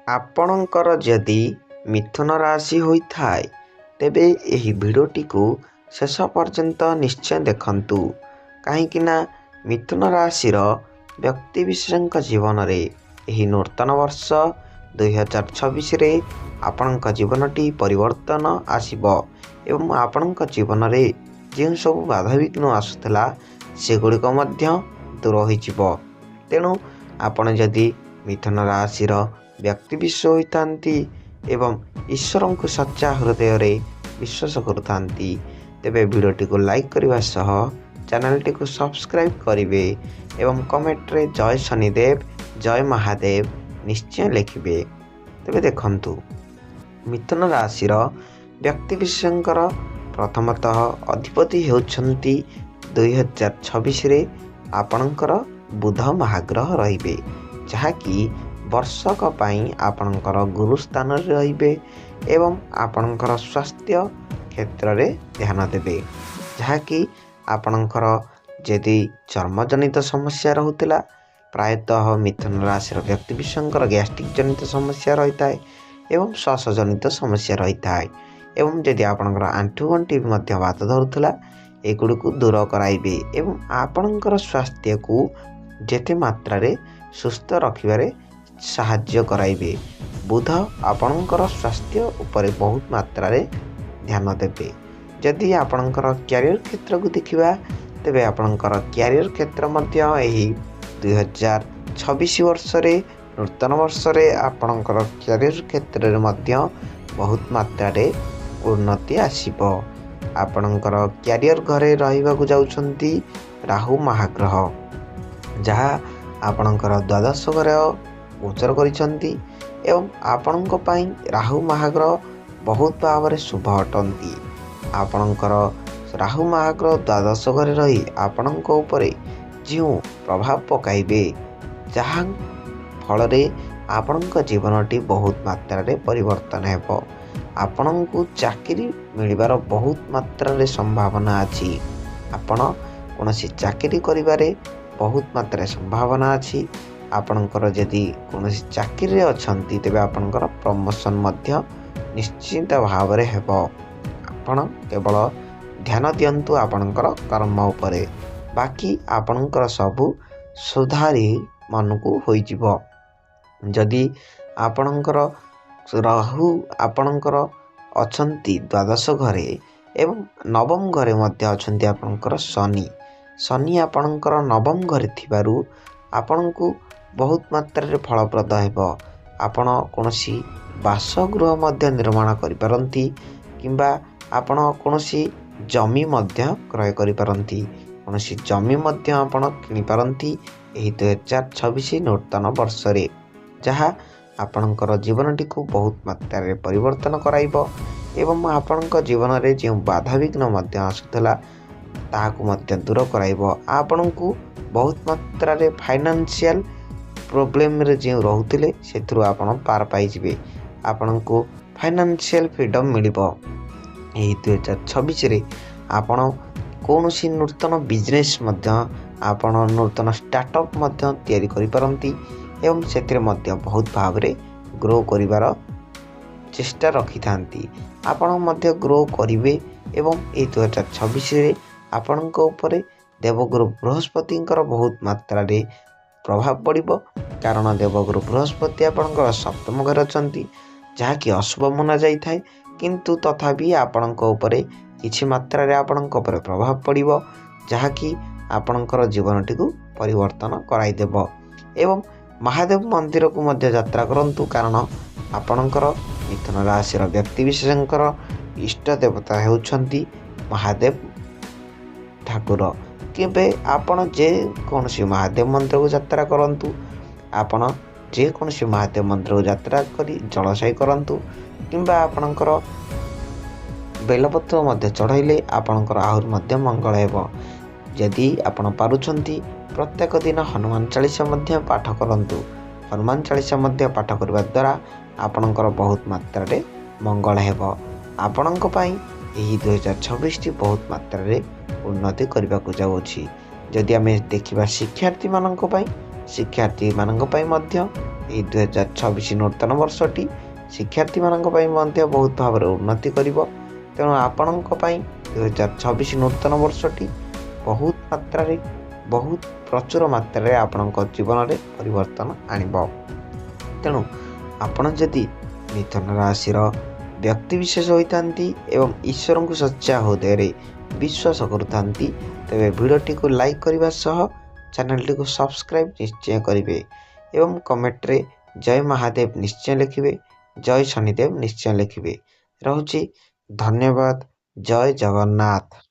ଆପଣଙ୍କର ଯଦି ମିଥୁନ ରାଶି ହୋଇଥାଏ ତେବେ ଏହି ଭିଡ଼ିଓଟିକୁ ଶେଷ ପର୍ଯ୍ୟନ୍ତ ନିଶ୍ଚୟ ଦେଖନ୍ତୁ, କାହିଁକିନା ମିଥୁନ ରାଶିର ବ୍ୟକ୍ତିବିଶେଷଙ୍କ ଜୀବନରେ ଏହି ନୂତନ ବର୍ଷ 2026ରେ ଆପଣଙ୍କ ଜୀବନଟି ପରିବର୍ତ୍ତନ ଆସିବ ଏବଂ ଆପଣଙ୍କ ଜୀବନରେ ଯେଉଁ ସବୁ ବାଧାବିଘ୍ନ ଆସୁଥିଲା ସେଗୁଡ଼ିକ ମଧ୍ୟ ଦୂର ହୋଇଯିବ। ତେଣୁ ଆପଣ ଯଦି ମିଥୁନ ରାଶିର ବ୍ୟକ୍ତିବିଶେଷ ହୋଇଥାନ୍ତି ଏବଂ ଈଶ୍ୱରଙ୍କୁ ସଚ୍ଚା ହୃଦୟରେ ବିଶ୍ୱାସ କରୁଥାନ୍ତି ତେବେ ଭିଡ଼ିଓଟିକୁ ଲାଇକ୍ କରିବା ସହ ଚ୍ୟାନେଲଟିକୁ ସବସ୍କ୍ରାଇବ୍ କରିବେ ଏବଂ କମେଣ୍ଟରେ ଜୟ ଶନିଦେବ ଜୟ ମହାଦେବ ନିଶ୍ଚୟ ଲେଖିବେ। ତେବେ ଦେଖନ୍ତୁ, ମିଥୁନ ରାଶିର ବ୍ୟକ୍ତିବିଶେଷଙ୍କର ପ୍ରଥମତଃ ଅଧିପତି ହେଉଛନ୍ତି 2026ରେ ଆପଣଙ୍କର ବୁଧ ମହାଗ୍ରହ ରହିବେ, ଯାହାକି ବର୍ଷକ ପାଇଁ ଆପଣଙ୍କର ଗୁରୁ ସ୍ଥାନରେ ରହିବେ ଏବଂ ଆପଣଙ୍କର ସ୍ୱାସ୍ଥ୍ୟ କ୍ଷେତ୍ରରେ ଧ୍ୟାନ ଦେବେ, ଯାହାକି ଆପଣଙ୍କର ଯଦି ଚର୍ମଜନିତ ସମସ୍ୟା ରହୁଥିଲା, ପ୍ରାୟତଃ ମିଥୁନ ରାଶିର ବ୍ୟକ୍ତିବିଶେଷଙ୍କର ଗ୍ୟାଷ୍ଟ୍ରିକ୍ ଜନିତ ସମସ୍ୟା ରହିଥାଏ ଏବଂ ଶ୍ୱାସଜନିତ ସମସ୍ୟା ରହିଥାଏ ଏବଂ ଯଦି ଆପଣଙ୍କର ଆଣ୍ଠୁଗଣ୍ଠି ମଧ୍ୟ ବାତ ଧରୁଥିଲା ଏଗୁଡ଼ିକୁ ଦୂର କରାଇବେ ଏବଂ ଆପଣଙ୍କର ସ୍ୱାସ୍ଥ୍ୟକୁ ଯେତେ ମାତ୍ରାରେ ସୁସ୍ଥ ରଖିବାରେ ସାହାଯ୍ୟ କରାଇବେ। ବୁଧ ଆପଣଙ୍କର ସ୍ୱାସ୍ଥ୍ୟ ଉପରେ ବହୁତ ମାତ୍ରାରେ ଧ୍ୟାନ ଦେବେ। ଯଦି ଆପଣଙ୍କର କ୍ୟାରିୟର କ୍ଷେତ୍ରକୁ ଦେଖିବା ତେବେ ଆପଣଙ୍କର କ୍ୟାରିୟର କ୍ଷେତ୍ର ମଧ୍ୟ ଏହି 2026 ବର୍ଷରେ ନୂତନ ବର୍ଷରେ ଆପଣଙ୍କର କ୍ୟାରିୟର କ୍ଷେତ୍ରରେ ମଧ୍ୟ ବହୁତ ମାତ୍ରାରେ ଉନ୍ନତି ଆସିବ। ଆପଣଙ୍କର କ୍ୟାରିୟର ଘରେ ରହିବାକୁ ଯାଉଛନ୍ତି ରାହୁ ମହାଗ୍ରହ, ଯାହା ଆପଣଙ୍କର ଦ୍ୱାଦଶ ଘରେ ଗୋଚର କରିଛନ୍ତି ଏବଂ ଆପଣଙ୍କ ପାଇଁ ରାହୁ ମହାଗ୍ରହ ବହୁତ ଭାବରେ ଶୁଭ ଅଟନ୍ତି। ଆପଣଙ୍କର ରାହୁ ମହାଗ୍ରହ ଦ୍ୱାଦଶ ଘରେ ରହି ଆପଣଙ୍କ ଉପରେ ଯେଉଁ ପ୍ରଭାବ ପକାଇବେ ଯାହା ଫଳରେ ଆପଣଙ୍କ ଜୀବନଟି ବହୁତ ମାତ୍ରାରେ ପରିବର୍ତ୍ତନ ହେବ। ଆପଣଙ୍କୁ ଚାକିରି ମିଳିବାର ବହୁତ ମାତ୍ରାରେ ସମ୍ଭାବନା ଅଛି। ଆପଣ କୌଣସି ଚାକିରି କରିବାରେ ବହୁତ ମାତ୍ରାରେ ସମ୍ଭାବନା ଅଛି। ଆପଣଙ୍କର ଯଦି କୌଣସି ଚାକିରିରେ ଅଛନ୍ତି ତେବେ ଆପଣଙ୍କର ପ୍ରମୋସନ୍ ମଧ୍ୟ ନିଶ୍ଚିତ ଭାବରେ ହେବ। ଆପଣ କେବଳ ଧ୍ୟାନ ଦିଅନ୍ତୁ ଆପଣଙ୍କର କର୍ମ ଉପରେ, ବାକି ଆପଣଙ୍କର ସବୁ ସୁଧାରି ମନକୁ ହୋଇଯିବ। ଯଦି ଆପଣଙ୍କର ରାହୁ ଆପଣଙ୍କର ଅଛନ୍ତି ଦ୍ୱାଦଶ ଘରେ ଏବଂ ନବମ ଘରେ ମଧ୍ୟ ଅଛନ୍ତି ଆପଣଙ୍କର ଶନି ଆପଣଙ୍କର ନବମ ଘରେ ଥିବାରୁ ଆପଣଙ୍କୁ ବହୁତ ମାତ୍ରାରେ ଫଳପ୍ରଦ ହେବ। ଆପଣ କୌଣସି ବାସଗୃହ ମଧ୍ୟ ନିର୍ମାଣ କରିପାରନ୍ତି କିମ୍ବା ଆପଣ କୌଣସି ଜମି ମଧ୍ୟ କ୍ରୟ କରିପାରନ୍ତି, କୌଣସି ଜମି ମଧ୍ୟ ଆପଣ କିଣିପାରନ୍ତି ଏହି 2026 ନୂତନ ବର୍ଷରେ, ଯାହା ଆପଣଙ୍କର ଜୀବନଟିକୁ ବହୁତ ମାତ୍ରାରେ ପରିବର୍ତ୍ତନ କରାଇବ ଏବଂ ଆପଣଙ୍କ ଜୀବନରେ ଯେଉଁ ବାଧାବିଘ୍ନ ମଧ୍ୟ ଆସୁଥିଲା ତାହାକୁ ମଧ୍ୟ ଦୂର କରାଇବ। ଆପଣଙ୍କୁ ବହୁତ ମାତ୍ରାରେ ଫାଇନାନ୍ସିଆଲ ପ୍ରୋବ୍ଲେମରେ ଯେଉଁ ରହୁଥିଲେ ସେଥିରୁ ଆପଣ ପାର ପାଇଯିବେ। ଆପଣଙ୍କୁ ଫାଇନାନ୍ସିଆଲ ଫ୍ରିଡ଼ମ୍ ମିଳିବ। ଏହି 2026ରେ ଆପଣ କୌଣସି ନୂତନ ବିଜନେସ୍ ମଧ୍ୟ ଆପଣ ନୂତନ ଷ୍ଟାର୍ଟଅପ୍ ମଧ୍ୟ ତିଆରି କରିପାରନ୍ତି ଏବଂ ସେଥିରେ ମଧ୍ୟ ବହୁତ ଭାବରେ ଗ୍ରୋ କରିବାର ଚେଷ୍ଟା ରଖିଥାନ୍ତି। ଆପଣ ମଧ୍ୟ ଗ୍ରୋ କରିବେ ଏବଂ ଏହି 2026ରେ ଆପଣଙ୍କ ଉପରେ ଦେବଗୁରୁ ବୃହସ୍ପତିଙ୍କର ବହୁତ ମାତ୍ରାରେ ପ୍ରଭାବ ପଡ଼ିବ, କାରଣ ଦେବଗୁରୁ ବୃହସ୍ପତି ଆପଣଙ୍କର ସପ୍ତମ ଘରେ ଅଛନ୍ତି, ଯାହାକି ଅଶୁଭ ମନାଯାଇଥାଏ, କିନ୍ତୁ ତଥାପି ଆପଣଙ୍କ ଉପରେ କିଛି ମାତ୍ରାରେ ଆପଣଙ୍କ ଉପରେ ପ୍ରଭାବ ପଡ଼ିବ, ଯାହାକି ଆପଣଙ୍କର ଜୀବନଟିକୁ ପରିବର୍ତ୍ତନ କରାଇଦେବ। ଏବଂ ମହାଦେବ ମନ୍ଦିରକୁ ମଧ୍ୟ ଯାତ୍ରା କରନ୍ତୁ, କାରଣ ଆପଣଙ୍କର ମିଥୁନ ରାଶିର ବ୍ୟକ୍ତିବିଶେଷଙ୍କର ଇଷ୍ଟ ଦେବତା ହେଉଛନ୍ତି ମହାଦେବ ଠାକୁର। କେବେ ଆପଣ ଯେକୌଣସି ମହାଦେବ ମନ୍ଦିରକୁ ଯାତ୍ରା କରନ୍ତୁ, ଆପଣ ଯେକୌଣସି ମହାଦେବ ମନ୍ଦିରକୁ ଯାତ୍ରା କରି ଜଳଶାୟୀ କରନ୍ତୁ କିମ୍ବା ଆପଣଙ୍କର ବେଲପତ୍ର ମଧ୍ୟ ଚଢ଼ାଇଲେ ଆପଣଙ୍କର ଆହୁରି ମଧ୍ୟ ମଙ୍ଗଳ ହେବ। ଯଦି ଆପଣ ପାରୁଛନ୍ତି ପ୍ରତ୍ୟେକ ଦିନ ହନୁମାନ ଚାଳିଶା ମଧ୍ୟ ପାଠ କରନ୍ତୁ। ହନୁମାନ ଚାଳିଶା ମଧ୍ୟ ପାଠ କରିବା ଦ୍ୱାରା ଆପଣଙ୍କର ବହୁତ ମାତ୍ରାରେ ମଙ୍ଗଳ ହେବ। ଆପଣଙ୍କ ପାଇଁ ଏହି 2026ଟି ବହୁତ ମାତ୍ରାରେ ଉନ୍ନତି କରିବାକୁ ଯାଉଅଛି। ଯଦି ଆମେ ଦେଖିବା ଶିକ୍ଷାର୍ଥୀମାନଙ୍କ ପାଇଁ ମଧ୍ୟ ଏହି 2026 ନୂତନ ବର୍ଷଟି ଶିକ୍ଷାର୍ଥୀମାନଙ୍କ ପାଇଁ ମଧ୍ୟ ବହୁତ ଭାବରେ ଉନ୍ନତି କରିବ। ତେଣୁ ଆପଣଙ୍କ ପାଇଁ 2026 ନୂତନ ବର୍ଷଟି ବହୁତ ମାତ୍ରାରେ ବହୁତ ପ୍ରଚୁର ମାତ୍ରାରେ ଆପଣଙ୍କ ଜୀବନରେ ପରିବର୍ତ୍ତନ ଆଣିବ। ତେଣୁ ଆପଣ ଯଦି ମିଥୁନ ରାଶିର ବ୍ୟକ୍ତିବିଶେଷ ହୋଇଥାନ୍ତି ଏବଂ ଈଶ୍ୱରଙ୍କୁ ସଚ୍ଚା ହୃଦୟରେ ବିଶ୍ୱାସ କରୁଥାନ୍ତି, ତେବେ ଭିଡ଼ିଓଟିକୁ ଲାଇକ୍ କରିବା ସହ ଚ୍ୟାନେଲଟିକୁ ସବସ୍କ୍ରାଇବ୍ ନିଶ୍ଚୟ କରିବେ ଏବଂ କମେଣ୍ଟରେ ଜୟ ମହାଦେବ ନିଶ୍ଚୟ ଲେଖିବେ, ଜୟ ଶନିଦେବ ନିଶ୍ଚୟ ଲେଖିବେ। ରହୁଛି ଧନ୍ୟବାଦ। ଜୟ ଜଗନ୍ନାଥ।